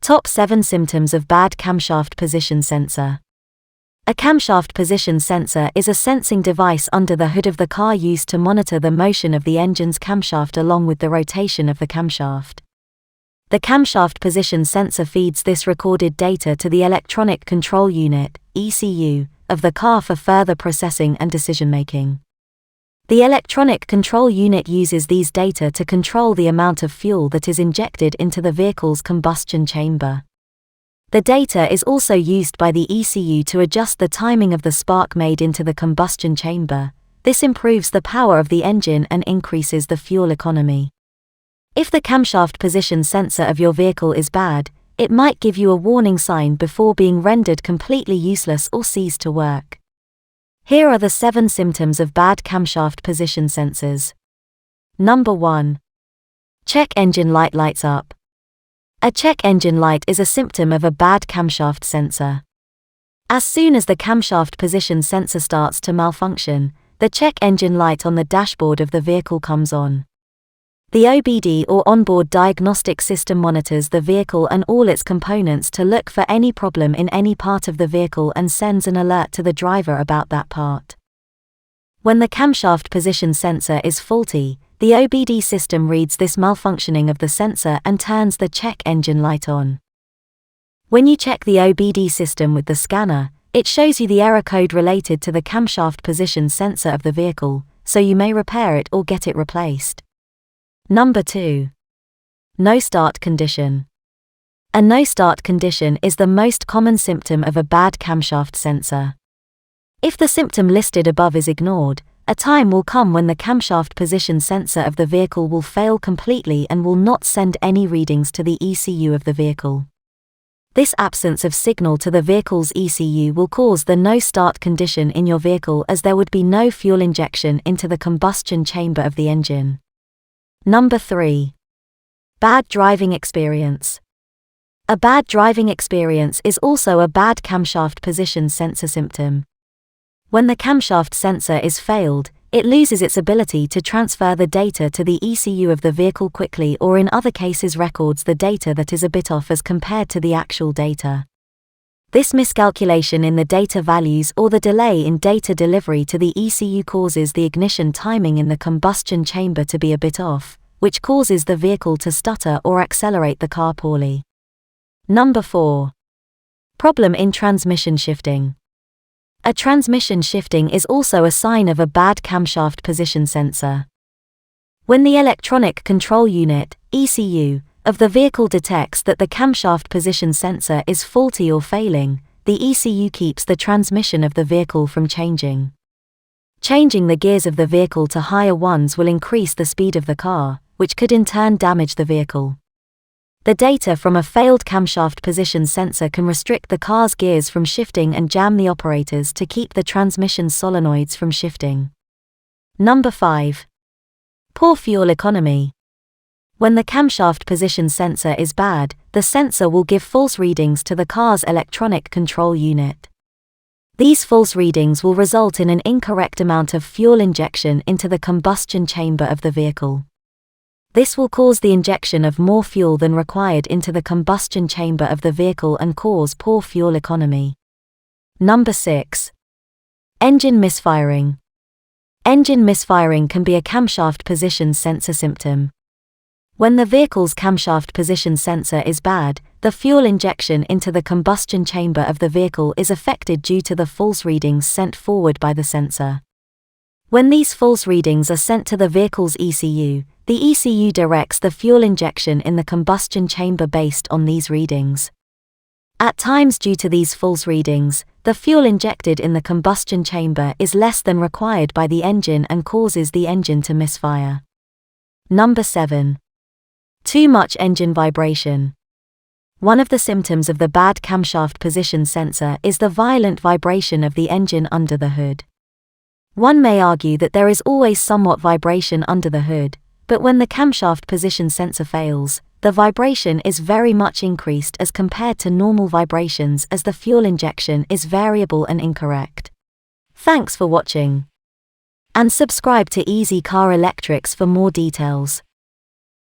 Top 7 symptoms of bad camshaft position sensor. A camshaft position sensor is a sensing device under the hood of the car used to monitor the motion of the engine's camshaft along with the rotation of the camshaft. The camshaft position sensor feeds this recorded data to the electronic control unit, ECU, of the car for further processing and decision-making. The electronic control unit uses these data to control the amount of fuel that is injected into the vehicle's combustion chamber. The data is also used by the ECU to adjust the timing of the spark made into the combustion chamber. This improves the power of the engine and increases the fuel economy. If the camshaft position sensor of your vehicle is bad, it might give you a warning sign before being rendered completely useless or cease to work. Here are the 7 symptoms of bad camshaft position sensors. Number 1. Check engine light lights up. A check engine light is a symptom of a bad camshaft sensor. As soon as the camshaft position sensor starts to malfunction, the check engine light on the dashboard of the vehicle comes on. The OBD or onboard diagnostic system monitors the vehicle and all its components to look for any problem in any part of the vehicle and sends an alert to the driver about that part. When the camshaft position sensor is faulty, the OBD system reads this malfunctioning of the sensor and turns the check engine light on. When you check the OBD system with the scanner, it shows you the error code related to the camshaft position sensor of the vehicle, so you may repair it or get it replaced. Number 2. No start condition. A no start condition is the most common symptom of a bad camshaft sensor. If the symptom listed above is ignored, a time will come when the camshaft position sensor of the vehicle will fail completely and will not send any readings to the ECU of the vehicle. This absence of signal to the vehicle's ECU will cause the no start condition in your vehicle, as there would be no fuel injection into the combustion chamber of the engine. Number 3. Bad driving experience. A bad driving experience is also a bad camshaft position sensor symptom. When the camshaft sensor is failed, it loses its ability to transfer the data to the ECU of the vehicle quickly, or in other cases records the data that is a bit off as compared to the actual data. This miscalculation in the data values or the delay in data delivery to the ECU causes the ignition timing in the combustion chamber to be a bit off, which causes the vehicle to stutter or accelerate the car poorly. Number 4. Problem in transmission shifting. A transmission shifting is also a sign of a bad camshaft position sensor. When the electronic control unit, ECU, of the vehicle detects that the camshaft position sensor is faulty or failing, the ECU keeps the transmission of the vehicle from changing. Changing the gears of the vehicle to higher ones will increase the speed of the car, which could in turn damage the vehicle. The data from a failed camshaft position sensor can restrict the car's gears from shifting and jam the operators to keep the transmission solenoids from shifting. Number 5. Poor fuel economy. When the camshaft position sensor is bad, the sensor will give false readings to the car's electronic control unit. These false readings will result in an incorrect amount of fuel injection into the combustion chamber of the vehicle. This will cause the injection of more fuel than required into the combustion chamber of the vehicle and cause poor fuel economy. Number 6. Engine misfiring. Engine misfiring can be a camshaft position sensor symptom. When the vehicle's camshaft position sensor is bad, the fuel injection into the combustion chamber of the vehicle is affected due to the false readings sent forward by the sensor. When these false readings are sent to the vehicle's ECU, the ECU directs the fuel injection in the combustion chamber based on these readings. At times, due to these false readings, the fuel injected in the combustion chamber is less than required by the engine and causes the engine to misfire. Number 7. Too much engine vibration. One of the symptoms of the bad camshaft position sensor is the violent vibration of the engine under the hood. One may argue that there is always somewhat vibration under the hood, but when the camshaft position sensor fails, the vibration is very much increased as compared to normal vibrations, as the fuel injection is variable and incorrect. Thanks for watching. And subscribe to Easy Car Electrics for more details.